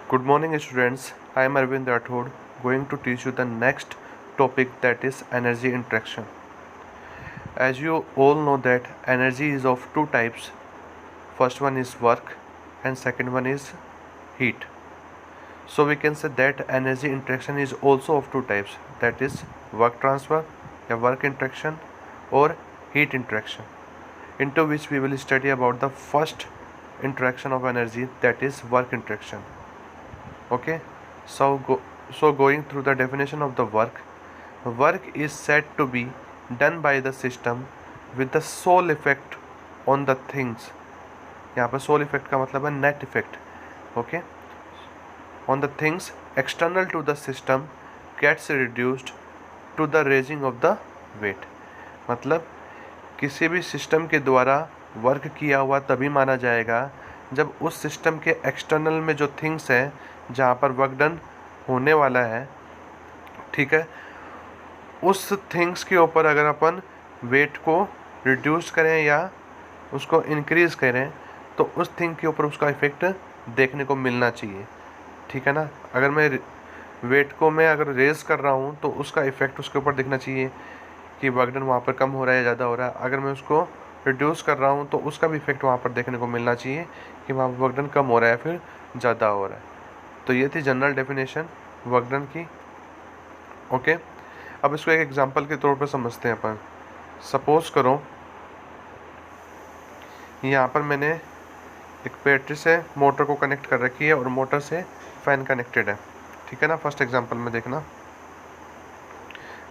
Good morning, students. I am Arvind Rathod, going to teach you the next topic, that is energy interaction. As you all know that energy is of two types. First one is work and second one is heat. So we can say that energy interaction is also of two types, that is work transfer or work interaction or heat interaction, into which we will study about the first interaction of energy, that is work interaction. Okay, so going through the definition of the work is said to be done by the system with the sole effect on the things. यहाँ पर soul effect का मतलब है net effect. Okay, on the things external to the system gets reduced to the raising of the weight. मतलब किसी भी system के द्वारा वर्क किया हुआ तभी माना जाएगा जब उस सिस्टम के एक्सटर्नल में जो थिंग्स है जहाँ पर वर्क डन होने वाला है, ठीक है, उस थिंग्स के ऊपर अगर अपन वेट को रिड्यूस करें या उसको इंक्रीज़ करें तो उस थिंग के ऊपर उसका इफ़ेक्ट देखने को मिलना चाहिए. ठीक है ना. अगर मैं वेट को अगर रेज़ कर रहा हूँ तो उसका इफ़ेक्ट उसके ऊपर दिखना चाहिए कि वर्क डन वहाँ पर कम हो रहा है या ज़्यादा हो रहा है. अगर मैं उसको रिड्यूस कर रहा हूँ तो उसका भी इफ़ेक्ट वहाँ पर देखने को मिलना चाहिए कि वहाँ पर वर्क डन कम हो रहा है फिर ज़्यादा हो रहा है. तो ये थी जनरल डेफिनेशन वर्क डन की. ओके, अब इसको एक एग्जांपल के तौर पर समझते हैं अपन. सपोज करो यहाँ पर मैंने एक बैटरी से मोटर को कनेक्ट कर रखी है और मोटर से फ़ैन कनेक्टेड है. ठीक है ना. फर्स्ट एग्जांपल में देखना,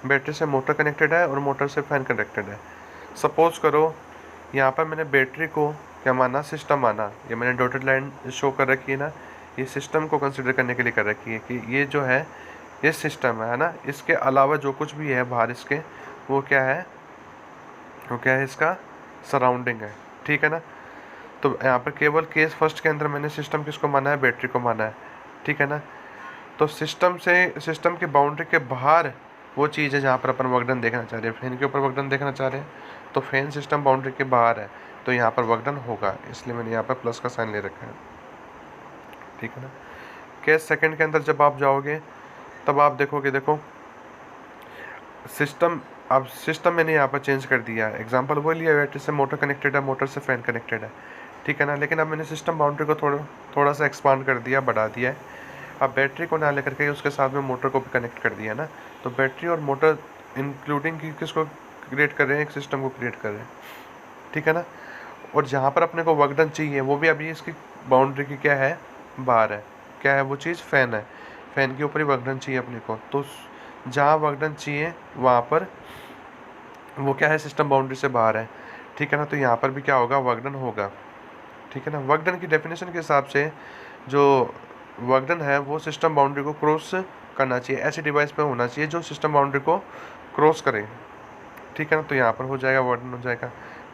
बैटरी से मोटर कनेक्टेड है और मोटर से फ़ैन कनेक्टेड है. सपोज करो यहाँ पर मैंने बैटरी को क्या माना, सिस्टम माना. ये मैंने डॉटेड लाइन शो कर रखी है ना, ये सिस्टम को कंसिडर करने के लिए कर रखी है कि ये जो है ये सिस्टम है ना. इसके अलावा जो कुछ भी है बाहर इसके वो क्या है इसका सराउंडिंग है. ठीक है ना. तो यहाँ पर केवल केस फर्स्ट के अंदर मैंने सिस्टम किसको माना है, बैटरी को माना है. ठीक है ना. तो सिस्टम के बाउंड्री के बाहर वो चीज़ है जहाँ पर अपन वर्क डन देखना चाह रहे हैं. फैन के ऊपर वर्क डन देखना चाह रहे हैं तो फैन सिस्टम बाउंड्री के बाहर है तो यहाँ पर वर्क डन होगा, इसलिए मैंने यहाँ पर प्लस का साइन ले रखा है. ठीक है ना. केस सेकंड के अंदर जब आप जाओगे तब आप देखोगे, देखो सिस्टम मैंने यहाँ पर चेंज कर दिया है. एग्जांपल वो लिया, बैटरी से मोटर कनेक्टेड है, मोटर से फ़ैन कनेक्टेड है. ठीक है ना. लेकिन अब मैंने सिस्टम बाउंड्री को थोड़ा सा एक्सपांड कर दिया, बढ़ा दिया है. अब बैटरी को ना लेकर के उसके साथ में मोटर को भी कनेक्ट कर दिया ना. तो बैटरी और मोटर इंक्लूडिंग किसको क्रिएट कर रहे हैं, एक सिस्टम को क्रिएट कर रहे हैं. ठीक है ना. और जहाँ पर अपने को वर्क डन चाहिए वो भी अभी इसकी बाउंड्री की क्या है, बाहर है. क्या है वो चीज़, फ़ैन है. फ़ैन के ऊपर ही वर्क डन चाहिए अपने को. तो जहाँ वर्क डन चाहिए वहाँ पर वो क्या है, सिस्टम बाउंड्री से बाहर है. ठीक है ना. तो यहाँ पर भी क्या होगा, वर्क डन होगा. ठीक है ना. वर्क डन की डेफिनेशन के हिसाब से जो वर्क डन है वो सिस्टम बाउंड्री को क्रॉस करना चाहिए. ऐसे डिवाइस पे होना चाहिए जो सिस्टम बाउंड्री को क्रॉस करे. ठीक है ना. तो यहाँ पर हो जाएगा, वर्क डन हो जाएगा.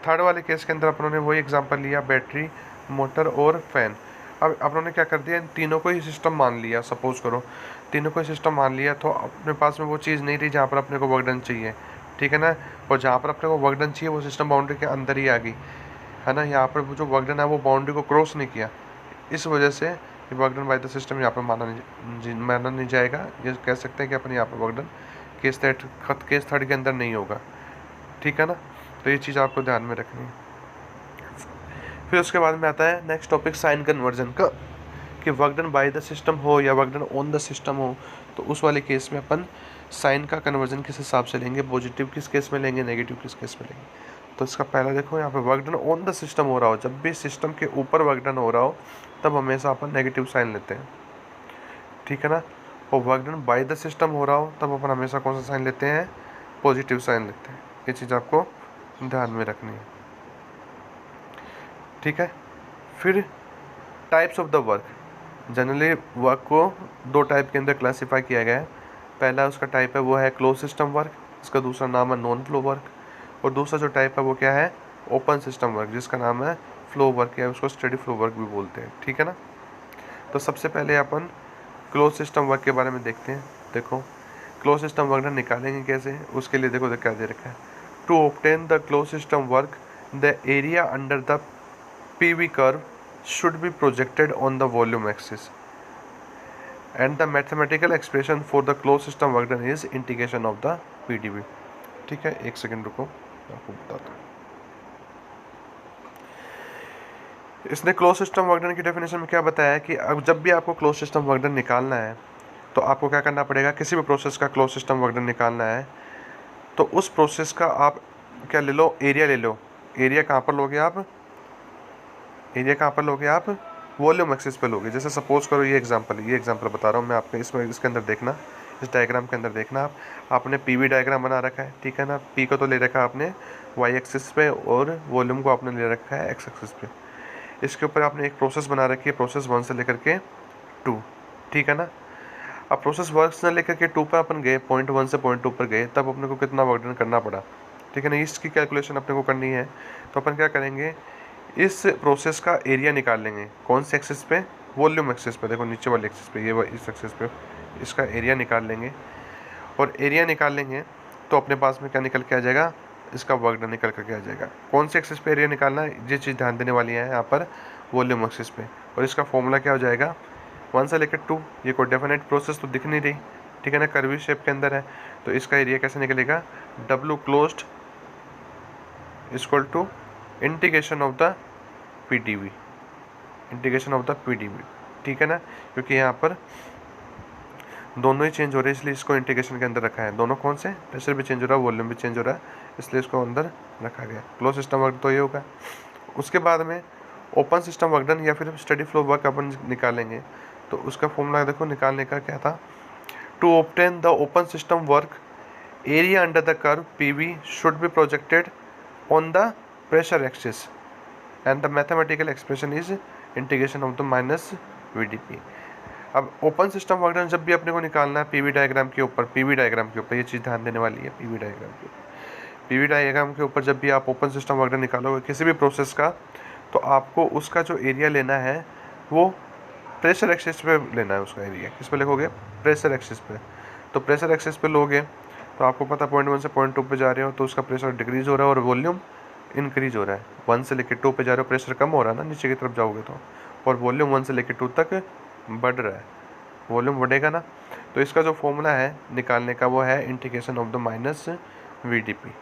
थर्ड वाले केस के अंदर अपनों ने वही एग्जांपल लिया, बैटरी, मोटर और फैन. अब अपनों ने क्या कर दिया, इन तीनों को ही सिस्टम मान लिया. सपोज करो तीनों को ही सिस्टम मान लिया तो अपने पास में वो चीज़ नहीं रही जहाँ पर अपने को वर्क डन चाहिए. ठीक है ना. और जहाँ पर अपने को वर्क डन चाहिए वो सिस्टम बाउंड्री के अंदर ही आ गई है ना. यहाँ पर जो वर्क डन है वो बाउंड्री को क्रॉस नहीं किया. इस वजह से work done by the system यहाँ पर माना नहीं जाएगा. ये कह सकते हैं कि अपन यहाँ पर वर्क डन केस थर्ड के अंदर नहीं होगा. ठीक है ना. तो ये चीज़ आपको ध्यान में रखनी है. फिर उसके बाद में आता है नेक्स्ट टॉपिक, साइन कन्वर्जन का, कि work done by the system हो या work done on the system हो तो उस वाले केस में अपन साइन का कन्वर्जन किस हिसाब से लेंगे, पॉजिटिव किस केस में लेंगे, नेगेटिव किस केस में लेंगे. तो इसका पहला देखो, यहाँ पे work done on the system हो रहा हो, जब भी सिस्टम के ऊपर वर्क डन हो रहा हो तब हमेशा अपन नेगेटिव साइन लेते हैं. ठीक है ना. और work done by the system हो रहा हो तब अपन हमेशा कौन सा साइन लेते हैं, पॉजिटिव साइन लेते हैं. ये चीज़ आपको ध्यान में रखनी है. ठीक है. फिर types of the work. Generally work को दो टाइप के अंदर क्लासीफाई किया गया है. पहला उसका टाइप है वो है क्लोज सिस्टम वर्क, इसका दूसरा नाम है नॉन फ्लो वर्क. और दूसरा जो टाइप है वो क्या है, ओपन सिस्टम वर्क, जिसका नाम है फ्लो वर्क या उसको स्टडी फ्लो वर्क भी बोलते हैं. ठीक है ना. तो सबसे पहले अपन क्लोज सिस्टम वर्क के बारे में देखते हैं. देखो क्लोज सिस्टम वर्क निकालेंगे कैसे, उसके लिए देखो क्या दे रखा है. To obtain the close system work the area under the PV curve should be projected on the volume axis. And the mathematical expression for the close system work done is integration of the PDV. ठीक है, एक second रुको, मैं आपको बताता हूँ। इसने close system work done की डेफिनेशन में क्या बताया है कि अब जब भी आपको क्लोज सिस्टम वर्क डन निकालना है तो आपको क्या करना पड़ेगा, किसी भी प्रोसेस का क्लोज सिस्टम वर्क डन निकालना है तो उस प्रोसेस का आप क्या ले लो, एरिया ले लो। एरिया कहाँ पर लोगे आप, एरिया कहाँ पर लोगे आप, वॉल्यूम एक्सिस पे लोगे। जैसे सपोज करो ये एग्जांपल बता रहा हूँ मैं आपको, इसमें इसके अंदर देखना, इस डायग्राम के अंदर देखना आपने पीवी डायग्राम बना रखा है, ठीक है ना। पी को तो ले रखा है आपने वाई एक्सिस पे और वॉल्यूम को आपने ले रखा है एक्स एक्सिस पे। इसके ऊपर आपने एक प्रोसेस बना रखी है, प्रोसेस 1 से लेकर के 2, ठीक है ना। अब प्रोसेस 1 से लेकर के 2 पर अपन गए, पॉइंट 1 से पॉइंट 2 पर गए, तब अपने को कितना वर्क डन करना पड़ा, ठीक है ना। इसकी कैलकुलेशन अपने को करनी है तो अपन क्या करेंगे, इस प्रोसेस का एरिया निकाल लेंगे। कौन से एक्सिस पे, वॉल्यूम एक्सिस पे, देखो नीचे वाले एक्सिस पे, ये इस एक्सिस पे इसका एरिया निकाल लेंगे। और एरिया निकाल लेंगे तो अपने पास में क्या निकल के आ जाएगा, इसका वर्क डन निकल करके आ जाएगा। कौन से एक्सिस पे एरिया निकालना है, ये चीज़ ध्यान देने वाली है यहाँ पर, वॉल्यूम एक्सिस पे। और इसका फॉर्मूला क्या हो जाएगा, 1 से लेकर 2। ये कोई डेफिनेट प्रोसेस तो दिख नहीं रही, ठीक है ना, कर्वी शेप के अंदर है, तो इसका एरिया कैसे निकलेगा, W closed equal to integration of the PDV, integration of the PDV, ठीक है ना। क्योंकि यहाँ पर दोनों ही चेंज हो रहे हैं इसलिए इसको इंटीग्रेशन के अंदर रखा है। दोनों कौन से, प्रेशर भी चेंज हो रहा है, वॉल्यूम भी चेंज हो रहा है, इसलिए इसको अंदर रखा गया। क्लोज सिस्टम वर्क तो ये होगा। उसके बाद में ओपन सिस्टम वर्क डन या फिर स्टडी फ्लो वर्क अपन निकालेंगे तो उसका फॉर्मूला देखो निकालने का क्या था, to obtain the open system work area under the curve PV should be projected on the pressure axis and the mathematical expression is integration of the minus VDP. अब open system work done जब भी अपने को निकालना है PV diagram के ऊपर, PV diagram के ऊपर ये चीज़ ध्यान देने वाली है, पीवी डायग्राम के ऊपर, पीवी डायग्राम के ऊपर जब भी आप ओपन सिस्टम वर्क डन निकालोगे किसी भी प्रोसेस का, तो आपको उसका जो एरिया लेना है वो प्रेशर एक्सिस पे लेना है। उसका एरिया किस पे लिखोगे, प्रेशर एक्सिस पे। तो प्रेशर एक्सिस पे लोगे तो आपको पता पॉइंट 1 से पॉइंट 2 पे जा रहे हो तो उसका प्रेशर डिक्रीज हो रहा है और वॉल्यूम इंक्रीज हो रहा है। 1 से लेकर 2 पे जा रहे हो, प्रेशर कम हो रहा है ना नीचे की तरफ जाओगे तो, और वॉल्यूम 1 से लेकर 2 तक बढ़ रहा है, वॉल्यूम बढ़ेगा ना। तो इसका जो फॉर्मूला है निकालने का वो है integration of the minus VDP.